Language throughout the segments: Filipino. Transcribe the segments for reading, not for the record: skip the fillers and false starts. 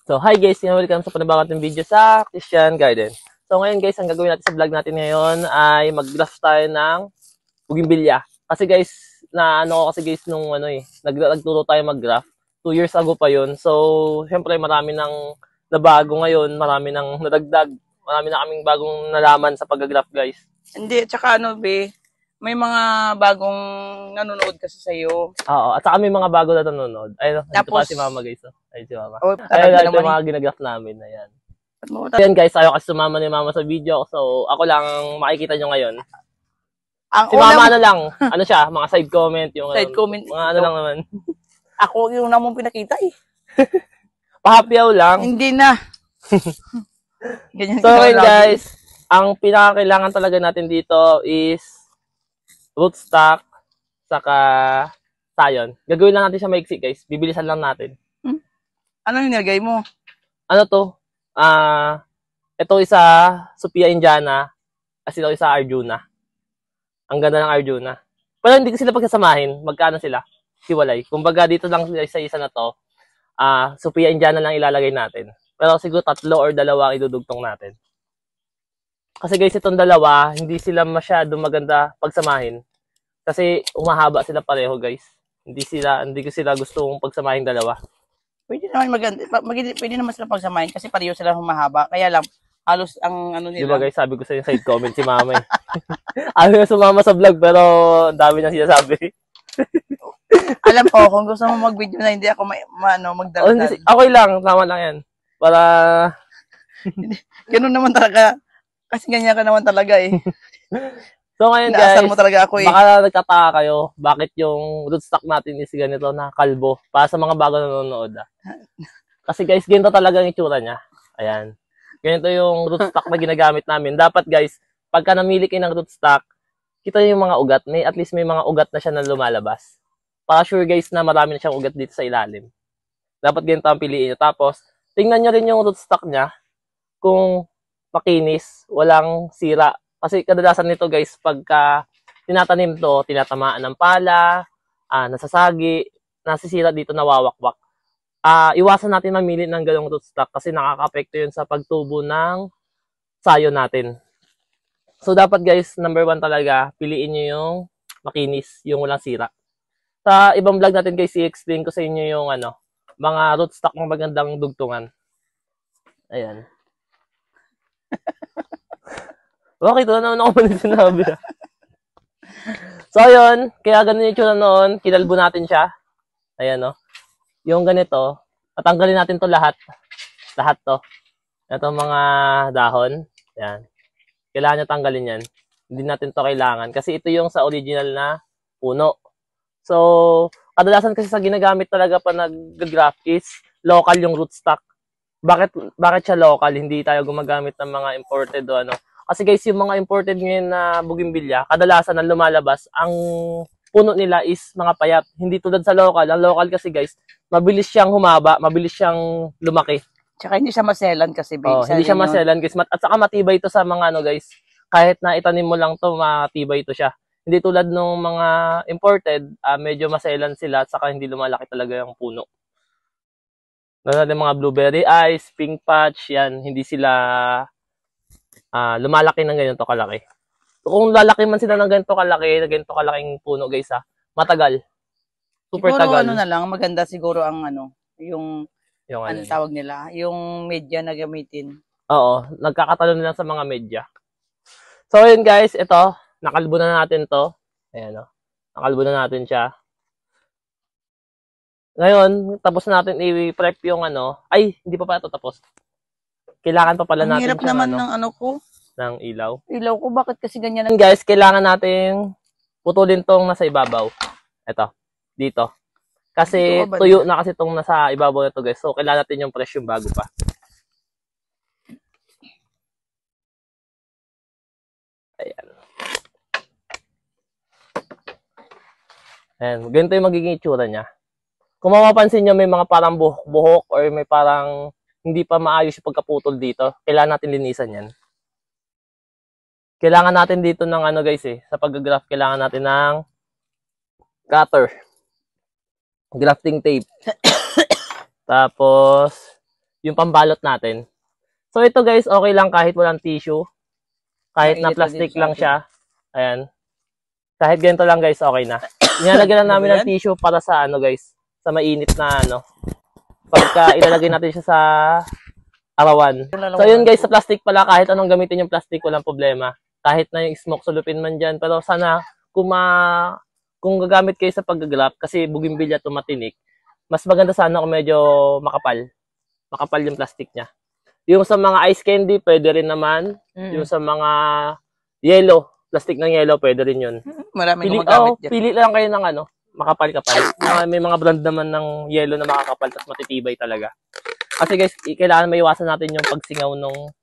So, hi guys, welcome sa panibagong nating video sa Christian Garden. So, ngayon guys, ang gagawin natin sa vlog natin ngayon ay mag-graft tayo ng bougainvillea. Kasi guys, nagturo tayo mag-graft. 2 years ago pa yun. So, syempre marami nang nabago ngayon, marami nang nadagdag, marami na kaming bagong nalaman sa pag-graft guys. Hindi, tsaka may mga bagong nanonood kasi sa'yo. Oo, at saka may mga bago na nanonood. Ayun, dito pa si Mama guys. Ayun si Mama. Ayun, ito yung mga ginagraph namin. Ayan. Ayan guys, ayaw kasi sumama ni Mama sa video. So, ako lang makikita nyo ngayon. Si Mama ano siya, mga side comment. Yung, side comment. Mga ano lang naman. Ako yung naman pinakita eh. Pahapyaw lang. Hindi na. Ganyan so, okay guys, ang pinakakailangan talaga natin dito is rootstock, saka sayon. Gagawin lang natin siya maiksi guys. Bibilisan lang natin. Ano yung nilagay mo? Ano to? Ito isa Sophia Indiana. Kasi ito isa Arjuna. Ang ganda ng Arjuna. Pero hindi ko sila pagsasamahin. Magkano sila? Hiwalay. Kumbaga dito lang sa isa na to. Sophia Indiana lang ilalagay natin. Pero siguro 3 or 2 ang idudugtong natin. Kasi guys, itong dalawa, hindi sila masyado maganda pagsamahin. Kasi umahaba sila pareho guys. Hindi ko sila gustong pagsamahin dalawa. Pwede naman pwede naman sila pagsamahin kasi pareho sila humahaba. Kaya lang, halos ang ano nila. Diba guys, sabi ko sa side comment si Mama eh. Ayaw na sumama sa vlog pero ang dami niyang sinasabi. Alam ko, kung gusto mo mag-video na hindi ako magdala. Okay lang, tama lang yan. Para... Ganun naman talaga. Kasi ganyan ka naman talaga eh. So ngayon guys, mo talaga ako eh. Baka nagtataka kayo bakit yung rootstock natin is ganito na kalbo. Para sa mga bago nanonood. Kasi guys, ganito talaga ang itsura niya. Ayan. Ganito yung rootstock na ginagamit namin. Dapat guys, pagka namili kayo ng rootstock, kita yung mga ugat. At least may mga ugat na siya na lumalabas. Para sure guys na marami na siyang ugat dito sa ilalim. Dapat ganito ang piliin nyo. Tapos, tingnan nyo rin yung rootstock niya. Kung makinis, walang sira. Kasi kadalasan nito guys, pagka tinatanim to, tinatamaan ng pala, nasasagi, nasisira dito, nawawakwak. Iwasan natin mamili ng ganong rootstock kasi nakaka-apekto yun sa pagtubo ng sayo natin. So dapat guys, number 1 talaga, piliin nyo yung makinis, yung walang sira. Sa ibang vlog natin guys, i-explain ko sa inyo yung mga rootstock ng magandang dugtungan. Ayan. Bakit? Wala naman ako maling sinabi. So, ayun. Kaya ganun yung tsura noon. Kinalbo natin siya. Ayan, no. Yung ganito. Tatanggalin natin to lahat. Lahat to. Ito mga dahon. Ayan. Kailangan nyo tanggalin yan. Hindi natin to kailangan. Kasi ito yung sa original na puno. So, kadalasan kasi sa ginagamit talaga pa nag-graft is local yung rootstock. Bakit siya local? Hindi tayo gumagamit ng mga imported o ano. Kasi guys, yung mga imported ngayon na bougainvillea, kadalasan ang lumalabas, ang puno nila is mga payat. Hindi tulad sa local. Ang local kasi guys, mabilis siyang humaba, mabilis siyang lumaki. Tsaka hindi siya maselan kasi babe. Hindi siya maselan guys. At saka matibay ito sa mga guys. Kahit na itanim mo lang to, matibay ito siya. Hindi tulad ng mga imported, medyo maselan sila at saka hindi lumalaki talaga yung puno. Yung mga blueberry ice, pink patch, yan, hindi sila lumalaki ng ganito kalaki. So, kung lalaki man sila ng ganito kalaki, na ganito kalaking puno guys matagal. Super siguro, tagal. Na lang, maganda siguro ang yung tawag nila, yung media na gamitin. Oo, nagkakatalon lang sa mga media. So, yun guys, ito, nakalbo na natin to. Ayan nakalbo na natin siya. Ngayon, tapos natin i-prep yung hindi pa pala ito tapos. Kailangan pa pala natin hirap naman ng ko. Ng ilaw. Ilaw ko, bakit kasi ganyan? Guys, kailangan natin putulin tong nasa ibabaw. Ito, dito. Kasi tuyo na kasi tong nasa ibabaw nito guys. So, kailangan natin yung fresh yung bago pa. Ayan. Ayan, ganito yung magiging itsura niya. Kung mapapansin nyo, may mga parang buhok-buhok or may parang hindi pa maayos yung pagkaputol dito, kailangan natin linisan yan. Kailangan natin dito ng guys sa pag-graft, kailangan natin ng cutter. Grafting tape. Tapos, yung pambalot natin. So ito guys, okay lang kahit walang tissue. Kahit na Mainit na plastic din sa lang atin. siya. Ayan. Kahit ganito lang guys, okay na. Nilalagyan lang Ano ba namin ng yan? tissue para sa ano guys, sa mainit na ano. Pagka ilalagay natin siya sa arawan. So yun guys, sa plastic pala, kahit anong gamitin yung plastic, walang problema. Kahit na yung smoke solupin man dyan. Pero sana, kung gagamit kayo sa pag-grap, kasi bougainvillea to matinik, mas maganda sana kung medyo makapal. Makapal yung plastic niya. Yung sa mga ice candy, pwede rin naman. Yung sa mga yellow, plastic ng yellow, pwede rin yun. Maraming gumagamit dyan. Pili lang kayo ng ano, makapal-kapal. May mga brand naman ng yellow na makakapal, tapos matitibay talaga. Kasi guys, kailangan maiwasan natin yung pagsingaw nung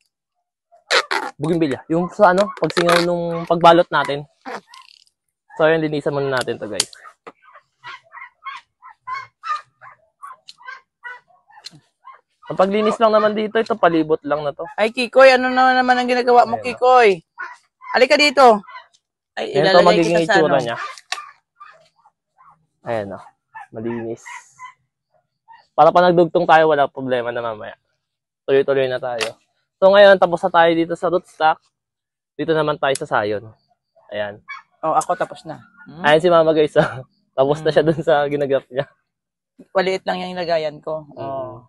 bougainvillea. Yung sa ano, pagsingaw nung pagbalot natin. So, yun, linisan muna natin to guys. Ang paglinis lang naman dito, ito palibot lang na to. Ay, Kikoy, ano naman ang ginagawa mo, Kikoy? Halika dito. Ay, Yan to ilalagay magiging kita sa itsura ano. niya. Ayan o, malinis. Para pa nagdugtong tayo, wala problema na mamaya. Tuloy-tuloy na tayo. So ngayon, tapos na tayo dito sa rootstock. Dito naman tayo sa sayon. Ayan. Oh, ako tapos na. Ayan si mama guys. Tapos na siya dun sa ginagap niya. Maliit lang yung lagayan ko. Oh.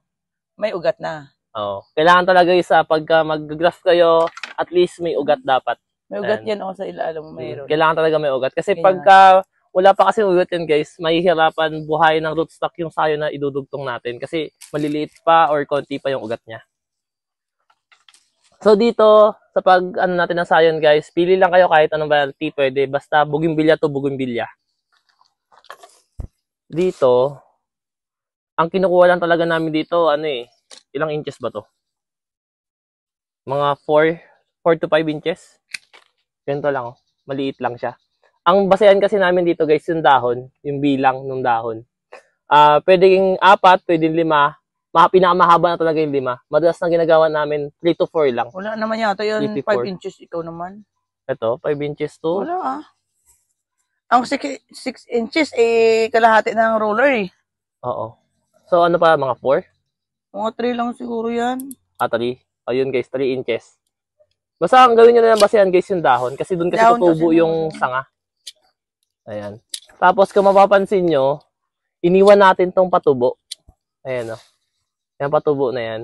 May ugat na. Oo. Kailangan talaga isa pagka mag-graft kayo, at least may ugat dapat. May ugat Ayan. yan ako sa ilalim mo mayroon. Kailangan talaga may ugat. Kasi Kaya- pagka wala pa kasi ugat yan guys, mahihirapan buhay ng rootstock yung sayo na idudugtong natin. Kasi maliliit pa or konti pa yung ugat niya. So dito, sa pag ano natin ng sayon guys, pili lang kayo kahit anong variety pwede. Basta bougainvillea to bougainvillea. Dito, ang kinukuha lang talaga namin dito, ano ilang inches ba to? Mga 4 to 5 inches. Ganito lang, maliit lang siya. Ang basehan kasi namin dito guys, yung dahon, yung bilang ng dahon. Pwedeng 4, pwedeng 5. Pinakamahaba na talaga yung 5. Madalas na ginagawa namin 3 to 4 lang. Wala naman yata yun. 3 to 5 4. inches ikaw naman. Ito, 5 inches to. Wala ah. Ang 6 inches, kalahati ng roller eh. Oo. So ano pa, mga 4? Mga 3 lang siguro yan. 3. Ayun guys, 3 inches. Basta ang gawin nyo na lang basehan guys yung dahon. Kasi doon kasi Dahon tutubo kasi, yung sanga. Ayan. Tapos kung mapapansin nyo, iniwan natin tong patubo. Ayan o. Yan patubo na yan.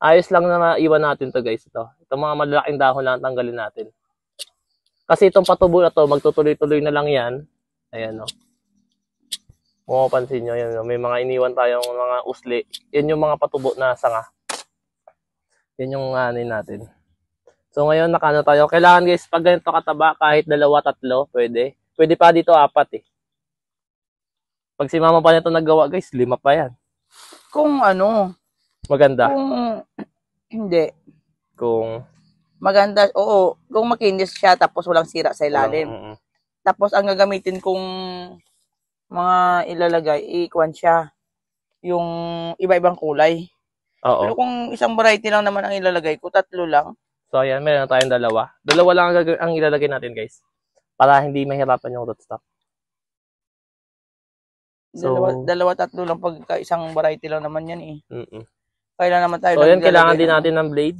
Ayos lang na maiwan natin to guys. Itong mga malalaking dahon lang tanggalin natin. Kasi itong patubo na to, magtutuloy-tuloy na lang yan. Ayan o. Kung mapapansin nyo, yan, may mga iniwan tayong mga usli. Yan yung mga patubo na sanga. Yan yung natin. So ngayon, nakano tayo. Kailangan guys, pag ganito kataba, kahit 2, 3, pwede. Pwede pa dito 4 eh. Pag si mama pa nito naggawa guys, 5 pa yan. Kung ano, Maganda. kung hindi. Kung Maganda, oo. Kung makinis siya tapos walang sira sa ilalim. Mm-mm. Tapos ang gagamitin kong mga ilalagay, ikuan siya. Yung iba-ibang kulay. Oo. Pero kung isang variety lang naman ang ilalagay ko, 3 lang. So ayan, meron na tayong 2. 2 lang ang ilalagay natin guys. Para hindi mahirapan yung rootstock. So, 2, 3 lang pag isang variety lang naman yan eh. mm-mm. Kailan naman tayo So ayan, naglalagay kailangan din ng- natin ng blade.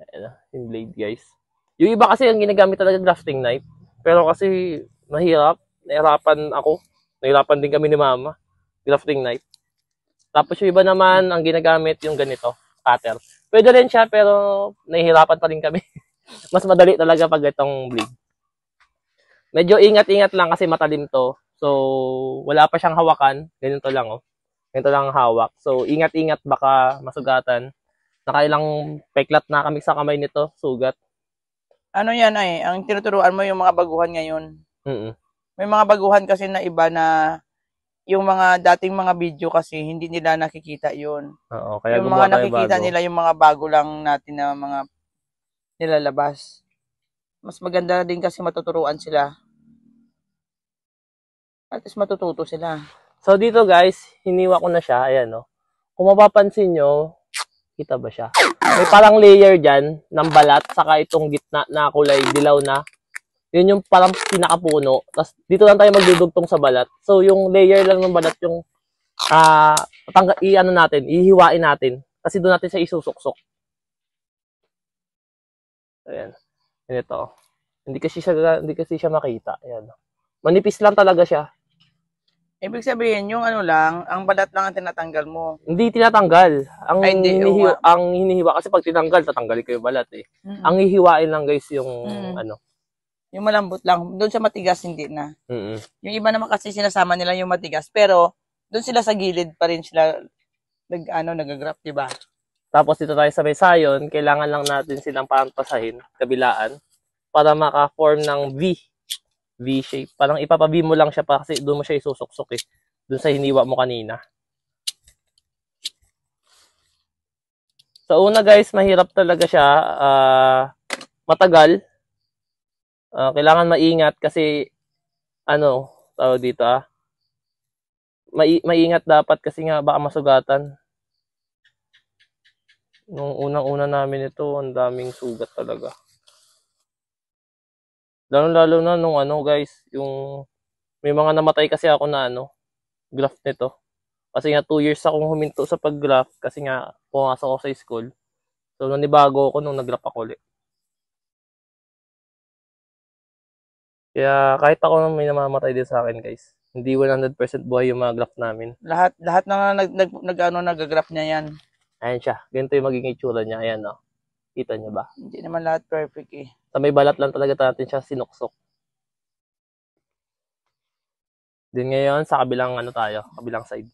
Ayan, yung blade guys. Yung iba kasi ang ginagamit talaga grafting knife. Pero kasi mahirap. Nahirapan ako. Nahirapan din kami ni mama. Grafting knife. Tapos yung iba naman, ang ginagamit yung ganito, cutter. Pwede rin siya pero nahihirapan pa rin kami. Mas madali talaga pag itong blade. Medyo ingat-ingat lang kasi matalim to. So, wala pa siyang hawakan. Ganito lang oh. Ganito lang ang hawak. So, ingat-ingat baka masugatan. Nakailang peklat na kami sa kamay nito, sugat. Ano yan ay, ang tinuturuan mo yung mga baguhan ngayon. Mm-mm. May mga baguhan kasi na iba na yung mga dating mga video kasi hindi nila nakikita yun. Oo, kaya Yung gumawa mga tayo nakikita bago. nila yung mga bago lang natin na mga nilalabas. Mas maganda din kasi matuturuan sila. At least matututo sila. So, dito guys, hiniwa ko na siya. Ayan oh. Kung mapapansin nyo, kita ba siya? May parang layer dyan ng balat, saka itong gitna na kulay dilaw na. Yun yung parang pinakapuno. Tapos dito lang tayo magdudugtong sa balat. So yung layer lang ng balat yung ihiwain natin. Kasi doon natin siya isusuksok. Ayan. Ito. Hindi kasi siya makita. Ayan. Manipis lang talaga siya. Ibig sabihin, yung ano lang, ang balat lang ang tinatanggal mo. Hindi tinatanggal. Ang Ay, hindi, ang hinihiwa kasi pag tinanggal, tatanggalin ko yung balat eh. Ang hihiwain lang guys yung ano. Yung malambot lang. Doon sa matigas, hindi na. Mm. Yung iba naman kasi sinasama nila yung matigas. Pero, doon sila sa gilid pa rin sila nag-graft, diba? Tapos dito tayo sa may sayon, kailangan lang natin silang pampasahin, kabilaan, para maka-form ng V shape. Parang ipapa-V mo lang siya pa kasi doon mo siya isusuksok eh. Doon sa hiniwa mo kanina. Sa una guys, mahirap talaga siya. Matagal. Kailangan maingat kasi tawag dito maingat dapat kasi nga baka masugatan. Nung unang-una namin ito, ang daming sugat talaga. Lalo na nung guys, yung may mga namatay kasi ako na graft nito. Kasi nga 2 years akong huminto sa pag-graft kasi nga pumasok ako sa school. So nanibago ako nung nag-graft ako ulit. Kaya kahit ako may namamatay din sa akin guys. Hindi 100% buhay yung mga graft namin. Lahat na nag-graft niya yan. Ayan siya. Ganito yung magiging itsura niya. Ayan Kita niyo ba? Hindi naman lahat perfect eh. Sa may balat lang talaga natin siya sinuksok. Din ngayon sa kabilang kabilang side.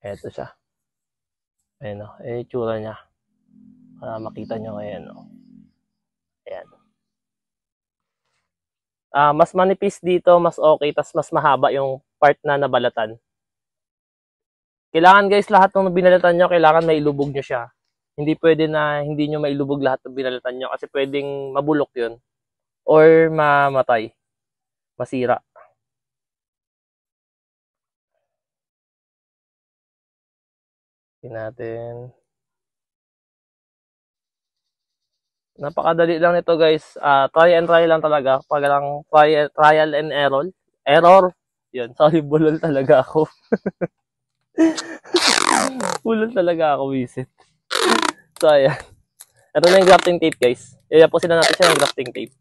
Eto siya. Ayan itsura niya. Para makita nyo ngayon Ayan. Mas manipis dito, mas okay, tas mas mahaba yung part na nabalatan. Kailangan guys, lahat ng binalatan nyo, kailangan mailubog nyo siya. Hindi pwede na hindi nyo mailubog lahat ng binalatan nyo kasi pwedeng mabulok yun. Or mamatay. Masira. Tingnan natin. Napakadali lang nito guys. Try and try lang talaga. Pag lang trial and error. Error. Yun. Sorry, bulol talaga ako. Bulol talaga ako, visit. So, ayan. Ito na yung grafting tape guys. Iayapusin na natin siya ng grafting tape.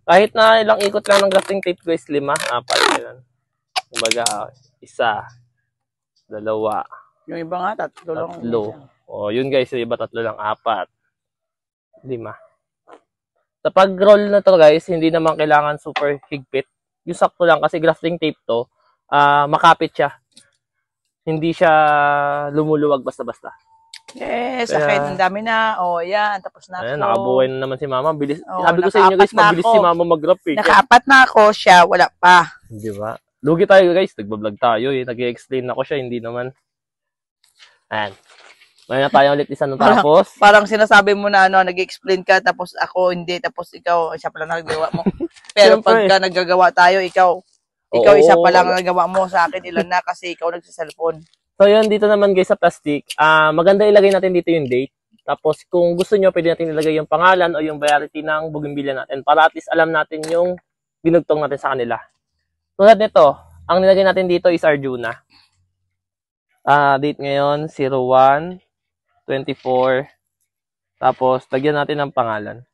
Kahit na ilang ikot lang ng grafting tape guys, 5, 4. Yan. Kumbaga, 1, 2. Yung iba nga, 3 lang. 3. Yun guys, yung iba 3 lang, 4. 5. Sa pag-roll na to guys, hindi naman kailangan super higpit. Yung sakto lang kasi grafting tape to, makapit siya. Hindi siya lumuluwag basta-basta. Yes, sakit. Ang dami na. Yan. Tapos na ako. Ayan, nakabuhay na naman si mama. Bilis. Sabi ko sa inyo guys, mabilis si mama mag-graph eh. Naka-4 na ako, siya wala pa. Di ba? Lugi tayo guys, nagbablog tayo eh. Nag-i-explain ako siya, hindi naman. Ayan. May na tayo ulit isa nung tapos. Parang sinasabi mo na nag-explain ka, tapos ako hindi, tapos ikaw, siya pala nagagawa mo. Pero pagka naggagawa tayo, ikaw isa pa lang nagawa mo, sa akin ilan na kasi ikaw nagsa-cellphone. So yun, dito naman guys sa plastic, maganda ilagay natin dito yung date. Tapos kung gusto nyo, pwede natin ilagay yung pangalan o yung variety ng bougainvillea natin para at least alam natin yung binugtong natin sa kanila. Tulad nito, ang nilagay natin dito is Arjuna. Date ngayon, 01/24. Tapos, lagyan natin ng pangalan.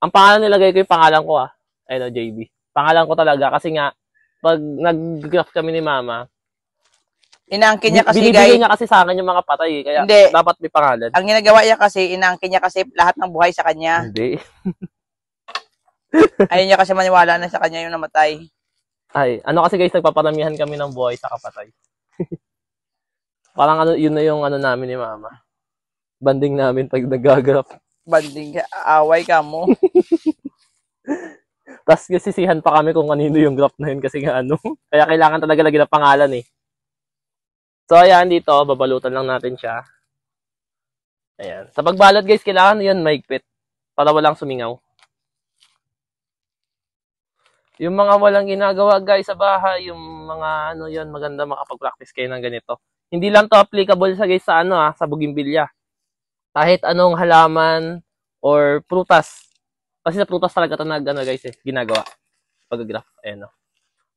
Ang pangalan nilagay ko yung pangalan ko Ayun JB. Pangalan ko talaga kasi nga, pag nag-graph kami ni mama, inaangkin niya kasi binibigay niya kasi sa akin yung mga patay. Kaya hindi, dapat may pangalan. Ang ginagawa niya kasi, inaangkin niya kasi lahat ng buhay sa kanya. Hindi. Ayaw niya kasi maniwala na sa kanya yung namatay. Ay, kasi guys, nagpaparamihan kami ng buhay sa kapatay. Parang yun na yung namin ni mama. Banding namin pag nag-graph. Banding, away ka mo. Tapos sisihan pa kami kung kanino yung graph na yun kasi nga Kaya kailangan talaga lagyan ng pangalan eh. So ayan dito, babalutan lang natin siya. Ayan. Sa pagbalot guys, kailangan yun mahigpit para walang sumingaw. Yung mga walang ginagawa guys sa bahay, yung mga ano yun, maganda makapag-practice kayo ng ganito. Hindi lang to applicable sa guys sa ano sa bougainvillea. Kahit anong halaman or prutas. Kasi sa prutas talaga ito ano guys ginagawa. Pag-graph. Ayan o.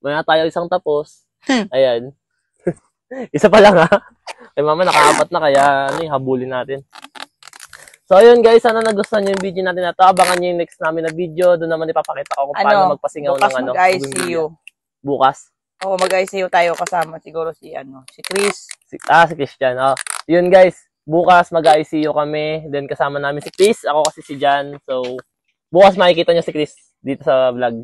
Maya tayo isang tapos. Ayan. Isa pa lang Kay mama nakaapat na kaya habulin natin. So, ayun guys, sana nagustuhan nyo yung video natin na ito. Abangan nyo yung next namin na video. Doon naman ipapakita ko kung paano magpasingaw bukas ng mag-ICU. Bukas? Oo, mag-ICU tayo kasama. Siguro si Chris. Si Christian. Yun guys, bukas mag-ICU kami. Then kasama namin si Chris. Ako kasi si Jan. So, bukas makikita nyo si Chris dito sa vlog.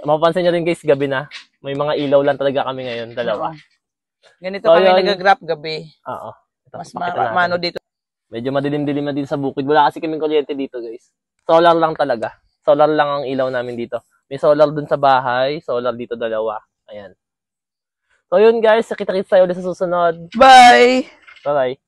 Mapapansin nyo rin guys, gabi na. May mga ilaw lang talaga kami ngayon, dalawa. Ganito kami nag-grab gabi. Oo. Mas mano dito. Medyo madilim-dilim na dito sa bukid. Wala kasi kaming kuryente dito, guys. Solar lang talaga. Solar lang ang ilaw namin dito. May solar dun sa bahay, solar dito dalawa. Ayan. So, yun guys. Kita-kits tayo ulit sa susunod. Bye! Bye-bye.